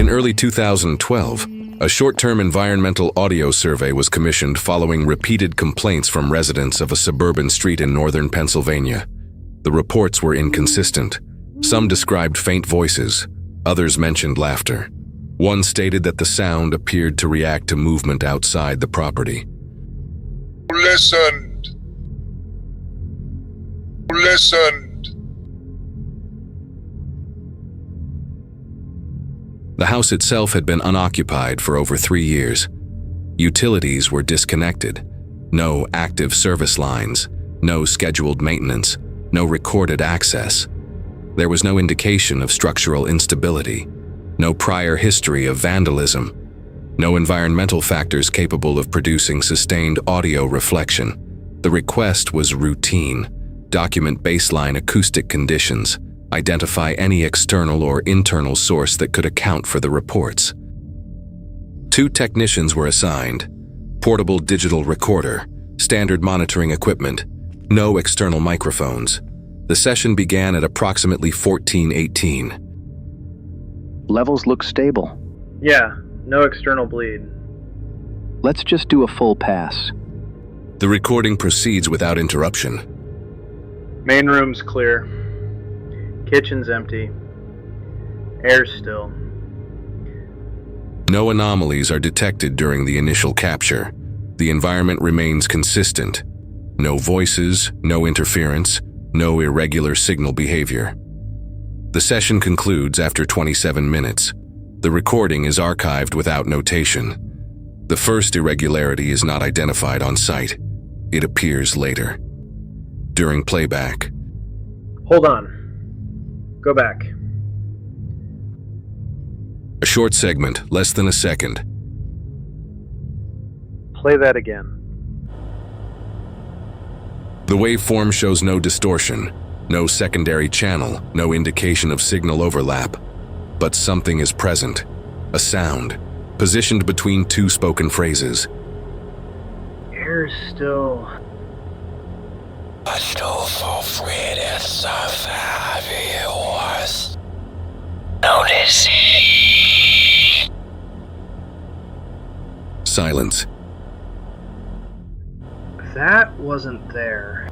In early 2012, a short-term environmental audio survey was commissioned following repeated complaints from residents of a suburban street in northern Pennsylvania. The reports were inconsistent. Some described faint voices, others mentioned laughter. One stated that the sound appeared to react to movement outside the property. Listened. The house itself had been unoccupied for over 3 years. Utilities were disconnected. No active service lines, no scheduled maintenance, no recorded access. There was no indication of structural instability, no prior history of vandalism, no environmental factors capable of producing sustained audio reflection. The request was routine: document baseline acoustic conditions, identify any external or internal source that could account for the reports. 2 technicians were assigned: portable digital recorder, standard monitoring equipment, no external microphones. The session began at approximately 14:18. Levels look stable. Yeah, no external bleed. Let's just do a full pass. The recording proceeds without interruption. Main room's clear. Kitchen's empty. Air's still. No anomalies are detected during the initial capture. The environment remains consistent. No voices, no interference, no irregular signal behavior. The session concludes after 27 minutes. The recording is archived without notation. The first irregularity is not identified on site. It appears later. During playback. Hold on. Go back. A short segment, less than a second. Play that again. The waveform shows no distortion, no secondary channel, no indication of signal overlap. But something is present. A sound, positioned between 2 spoken phrases. Air's still... Silence. That wasn't there.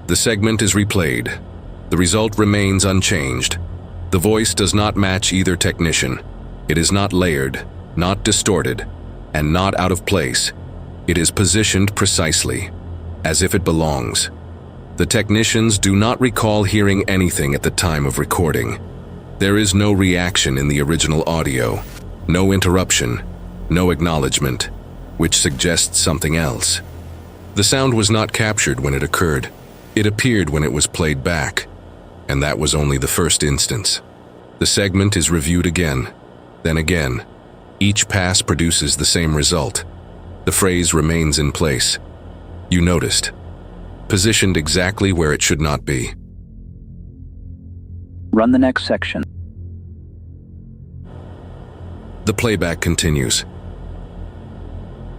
The segment is replayed. The result remains unchanged. The voice does not match either technician. It is not layered, not distorted, and not out of place. It is positioned precisely, as if it belongs. The technicians do not recall hearing anything at the time of recording. There is no reaction in the original audio, no interruption, no acknowledgement, which suggests something else. The sound was not captured when it occurred. It appeared when it was played back, and that was only the first instance. The segment is reviewed again, then again. Each pass produces the same result. The phrase remains in place. You noticed. Positioned exactly where it should not be. Run the next section. The playback continues.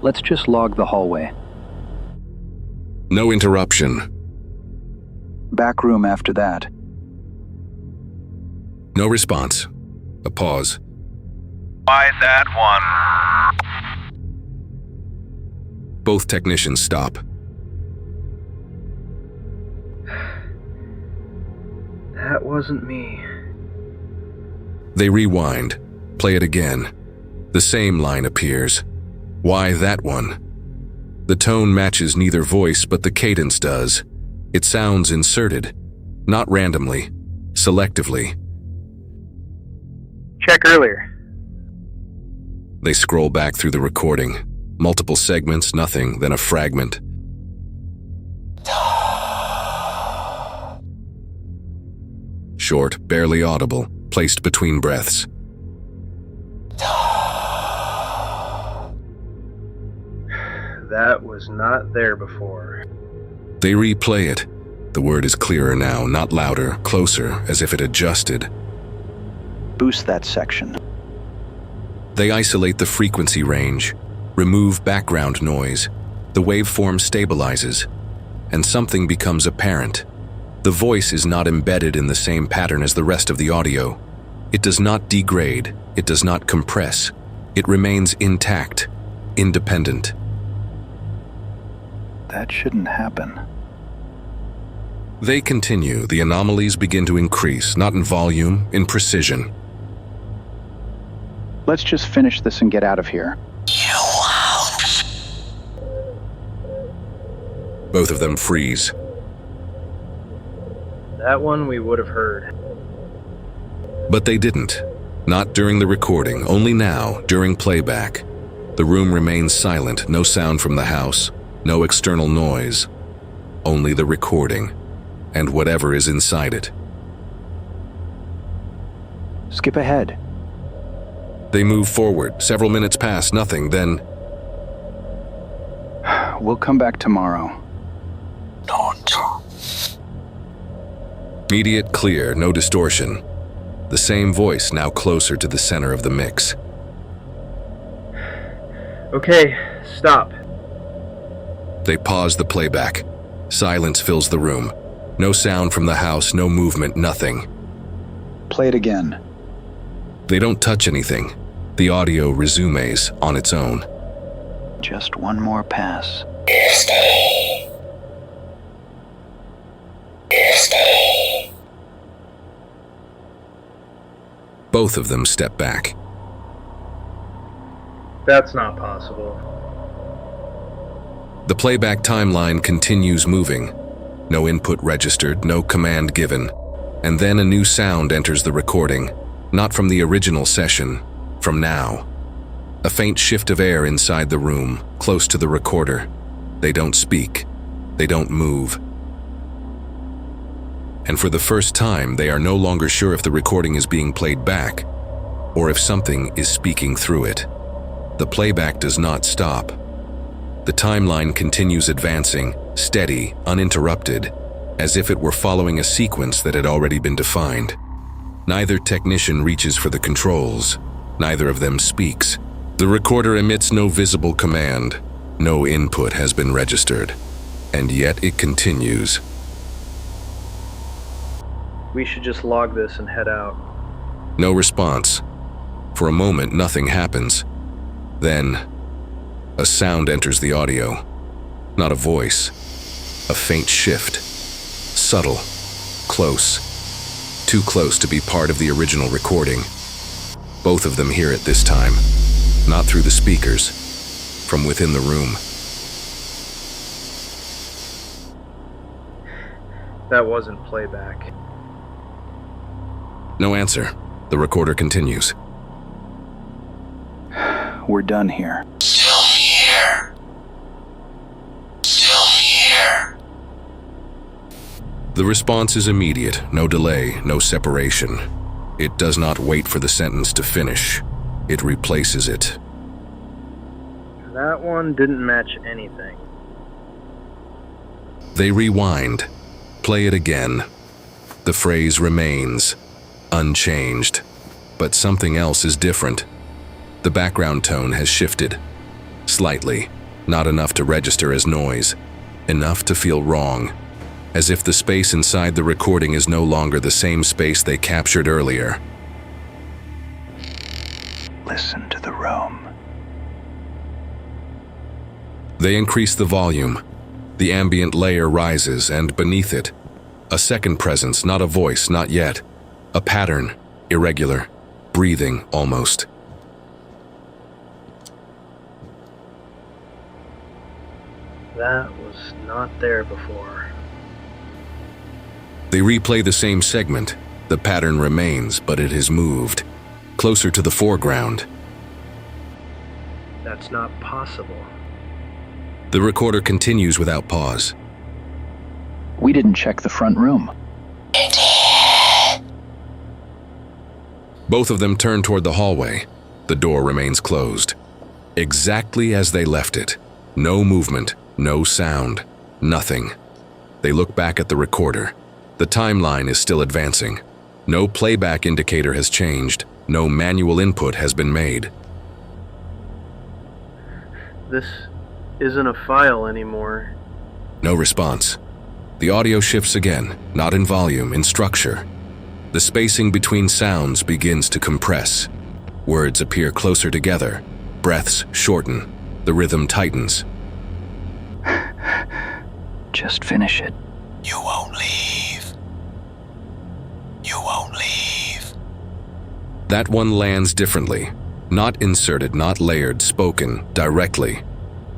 Let's just log the hallway. No interruption. Back room after that. No response. A pause. Why that one? Both technicians stop. That wasn't me. They rewind. Play it again. The same line appears. Why that one? The tone matches neither voice, but the cadence does. It sounds inserted, not randomly, selectively. Check earlier. They scroll back through the recording. Multiple segments, nothing, then a fragment. Short, barely audible, placed between breaths. That was not there before. They replay it. The word is clearer now, not louder, closer, as if it adjusted. Boost that section. They isolate the frequency range, remove background noise. The waveform stabilizes, and something becomes apparent. The voice is not embedded in the same pattern as the rest of the audio. It does not degrade, It does not compress. It remains intact, independent. That shouldn't happen. They continue. The anomalies begin to increase, not in volume, in precision. Let's just finish this and get out of here. Both of them freeze. That one we would have heard. But they didn't. Not during the recording, only now, during playback. The room remains silent, no sound from the house, no external noise. Only the recording, and whatever is inside it. Skip ahead. They move forward. Several minutes pass, nothing, then... We'll come back tomorrow. Immediate, clear, no distortion. The same voice, now closer to the center of the mix. Okay, stop. They pause the playback. Silence fills the room. No sound from the house, no movement, nothing. Play it again. They don't touch anything. The audio resumes on its own. Just one more pass. Both of them step back. That's not possible. The playback timeline continues moving. No input registered, no command given. And then a new sound enters the recording, not from the original session, from now. A faint shift of air inside the room, close to the recorder. They don't speak. They don't move. And for the first time, they are no longer sure if the recording is being played back, or if something is speaking through it. The playback does not stop. The timeline continues advancing, steady, uninterrupted, as if it were following a sequence that had already been defined. Neither technician reaches for the controls. Neither of them speaks. The recorder emits no visible command. No input has been registered. And yet it continues. We should just log this and head out. No response. For a moment, nothing happens. Then, a sound enters the audio. Not a voice. A faint shift. Subtle. Close. Too close to be part of the original recording. Both of them hear it this time. Not through the speakers. From within the room. That wasn't playback. No answer. The recorder continues. We're done here. Still here. Still here. The response is immediate. No delay, no separation. It does not wait for the sentence to finish. It replaces it. That one didn't match anything. They rewind. Play it again. The phrase remains. Unchanged. But something else is different. The background tone has shifted. Slightly. Not enough to register as noise. Enough to feel wrong. As if the space inside the recording is no longer the same space they captured earlier. Listen to the room. They increase the volume. The ambient layer rises, and beneath it, a second presence, not a voice, not yet. A pattern, irregular, breathing almost. That was not there before. They replay the same segment. The pattern remains, but it has moved. Closer to the foreground. That's not possible. The recorder continues without pause. We didn't check the front room. Both of them turn toward the hallway. The door remains closed. Exactly as they left it. No movement, no sound, nothing. They look back at the recorder. The timeline is still advancing. No playback indicator has changed. No manual input has been made. This isn't a file anymore. No response. The audio shifts again, not in volume, in structure. The spacing between sounds begins to compress. Words appear closer together. Breaths shorten. The rhythm tightens. Just finish it. You won't leave. You won't leave. That one lands differently. Not inserted, not layered, spoken directly.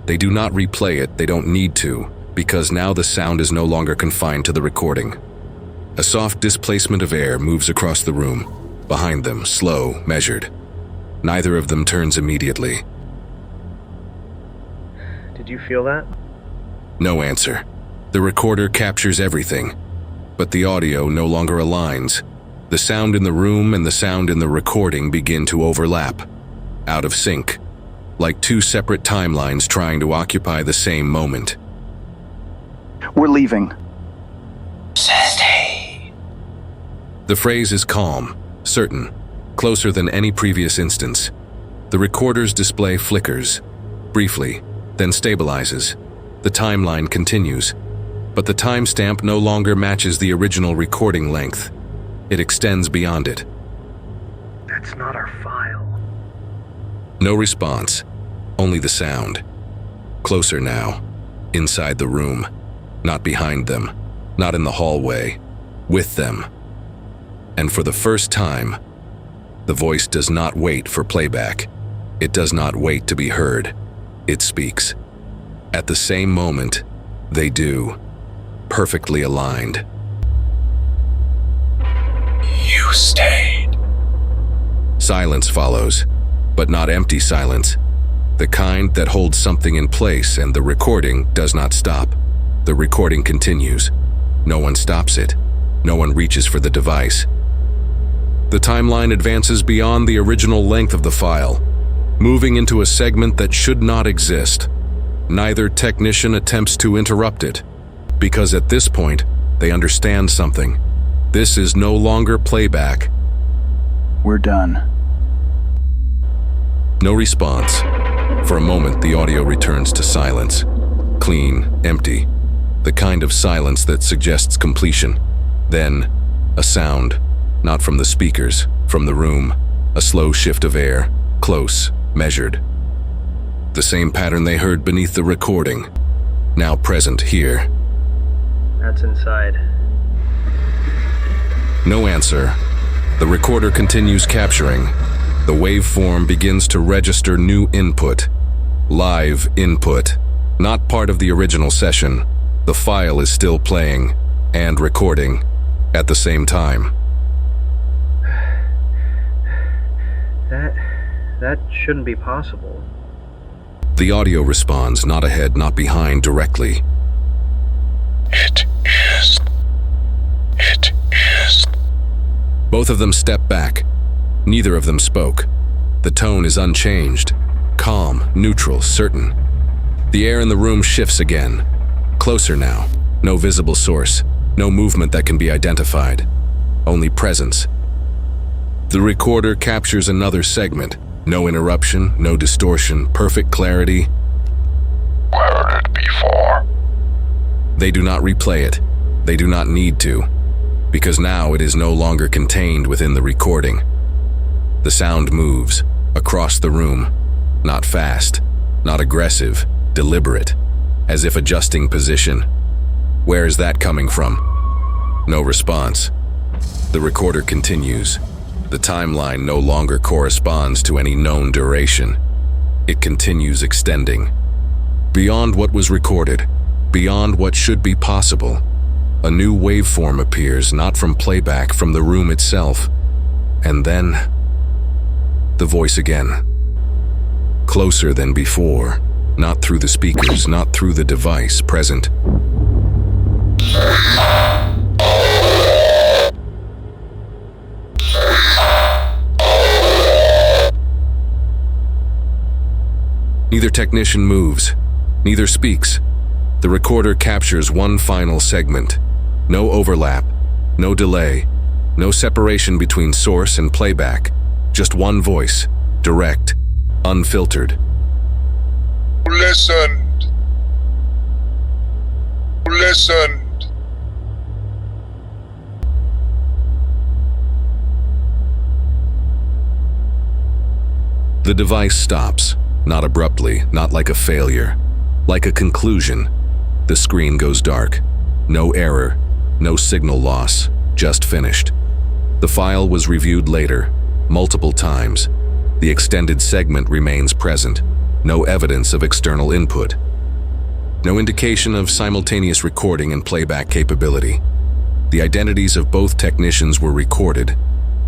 They do not replay it, they don't need to, because now the sound is no longer confined to the recording. A soft displacement of air moves across the room. Behind them, slow, measured. Neither of them turns immediately. Did you feel that? No answer. The recorder captures everything, but the audio no longer aligns. The sound in the room and the sound in the recording begin to overlap, out of sync, like two separate timelines trying to occupy the same moment. We're leaving. Stay. The phrase is calm, certain, closer than any previous instance. The recorder's display flickers, briefly, then stabilizes. The timeline continues, but the timestamp no longer matches the original recording length. It extends beyond it. That's not our file. No response, only the sound. Closer now, inside the room, not behind them, not in the hallway, with them. And for the first time, the voice does not wait for playback. It does not wait to be heard. It speaks. At the same moment, they do, perfectly aligned. You stayed. Silence follows, but not empty silence. The kind that holds something in place, and the recording does not stop. The recording continues. No one stops it. No one reaches for the device. The timeline advances beyond the original length of the file, moving into a segment that should not exist. Neither technician attempts to interrupt it, because at this point, they understand something. This is no longer playback. We're done. No response. For a moment, the audio returns to silence. Clean, empty. The kind of silence that suggests completion. Then, a sound. Not from the speakers, from the room. A slow shift of air. Close, measured. The same pattern they heard beneath the recording. Now present here. That's inside. No answer. The recorder continues capturing. The waveform begins to register new input. Live input. Not part of the original session. The file is still playing and recording at the same time. That shouldn't be possible. The audio responds, not ahead, not behind, directly. It is. It is. Both of them step back. Neither of them spoke. The tone is unchanged. Calm, neutral, certain. The air in the room shifts again. Closer now. No visible source. No movement that can be identified. Only presence. The recorder captures another segment. No interruption, no distortion, perfect clarity. Heard it before. They do not replay it. They do not need to, because now it is no longer contained within the recording. The sound moves across the room, not fast, not aggressive, deliberate, as if adjusting position. Where is that coming from? No response. The recorder continues. The timeline no longer corresponds to any known duration. It continues extending. Beyond what was recorded, beyond what should be possible, a new waveform appears, not from playback, from the room itself. And then, the voice again. Closer than before, not through the speakers, not through the device, present. Neither technician moves, neither speaks. The recorder captures one final segment. No overlap, no delay, no separation between source and playback. Just one voice, direct, unfiltered. Listened. Listened. The device stops, not abruptly, not like a failure, like a conclusion. The screen goes dark. No error, no signal loss, just finished. The file was reviewed later, multiple times. The extended segment remains present. No evidence of external input. No indication of simultaneous recording and playback capability. The identities of both technicians were recorded,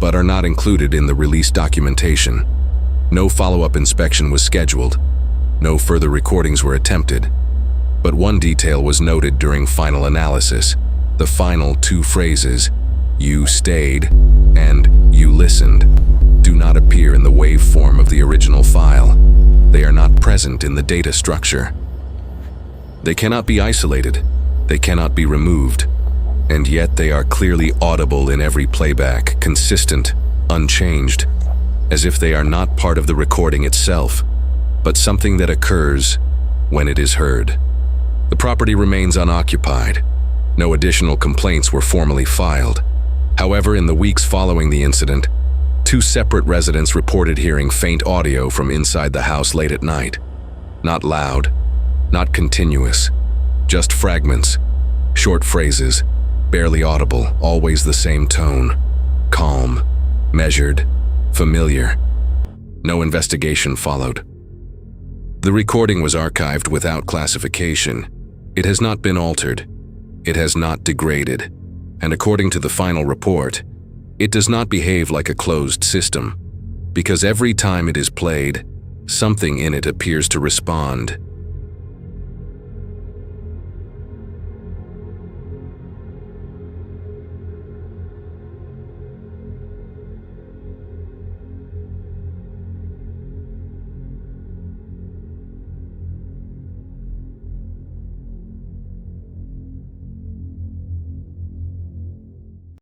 but are not included in the release documentation. No follow-up inspection was scheduled. No further recordings were attempted. But one detail was noted during final analysis. The final two phrases, "You stayed" and "You listened," do not appear in the waveform of the original file. They are not present in the data structure. They cannot be isolated. They cannot be removed. And yet they are clearly audible in every playback, consistent, unchanged, as if they are not part of the recording itself, but something that occurs when it is heard. The property remains unoccupied. No additional complaints were formally filed. However, in the weeks following the incident, 2 separate residents reported hearing faint audio from inside the house late at night. Not loud, not continuous, just fragments, short phrases, barely audible, always the same tone, calm, measured, familiar. No investigation followed. The recording was archived without classification. It has not been altered. It has not degraded. And according to the final report, it does not behave like a closed system, because every time it is played, something in it appears to respond,